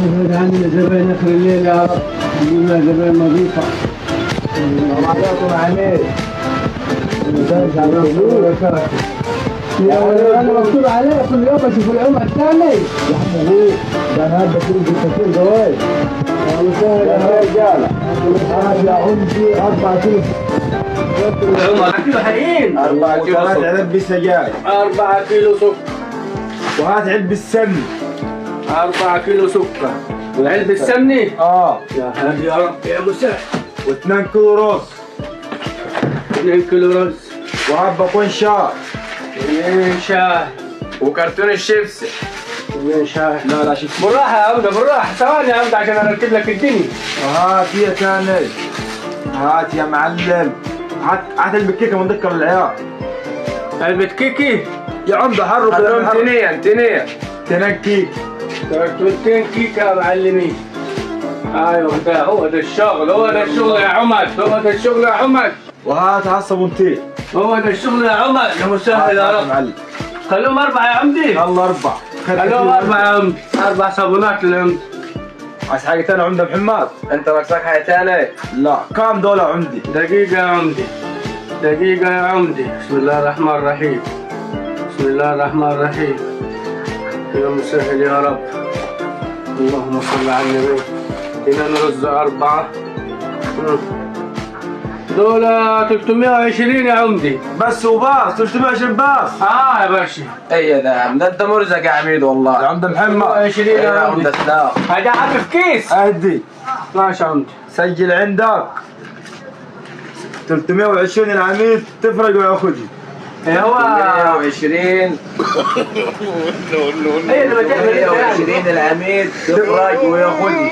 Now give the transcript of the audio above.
عندنا زباين اخر الليل يا رب، عندنا زباين نظيفه. السلام عليكم عميد. انا مكتوب عليه كل يوم اشوف العمر الثاني. يا عم هو ده انا هبدا كل كتير جواز. يا رجاله يا عمدي 4 كيلو. 4 كيلو حقيقيين. 4 كيلو وهات علبة سجاير. 4 كيلو سكر. وهات علبة سمن. 4 كيلو سكر. وعلبة سمنة؟ يا هادي يا رب يا مسهل. و2 كيلو رز. 2 كيلو رز. وهات باكون شاي. 2 شاي. وكرتون الشيبسي. 2 شاي. لا شوف. بالراحة يا عمدة بالراحة، ثواني يا عمدة عشان ارتب لك الدنيا. وهات يا كانل. هات يا معلم. هات علبة كيكة من ذكر العيال. علبة كيكي. يا عمدة حرك خلهم تنين. 2 كيك. كرتونتين كيكة يا معلمين. ايوه ده هو ده الشغل، هو ده الشغل يا عمد، هو ده الشغل يا عمد. وهات صابونتين. هو ده الشغل يا عمد يا مسهل يا رب. معلم. خلوهم 4 يا عمدي. يلا 4. خلوهم 4 يا عمدي، 4 صابونات للعمدي. عايز حاجة تانية عمدة محمد؟ انت ناقصك حاجة تانية؟ لا كام دولار عمدي؟ دقيقة يا عمدي، دقيقة يا عمدي. بسم الله الرحمن الرحيم. بسم الله الرحمن الرحيم. يا مسهل يا رب. اللهم صل على النبي. هنا نرز 4. دول 320 يا عمدي. بس وباص 320 باص. يا باشا. اي ده انت مرزق يا عميد والله. يا عمدة محمد 320 ايه يا يا عمدي. عمدة سلام. هذا عبي في كيس. اهدي. ماشي يا عمدي. سجل عندك 320 العميد تفرق وياخذي. هو 120. ايه اللي بتعمل 120 العميد تفرق وياخذي.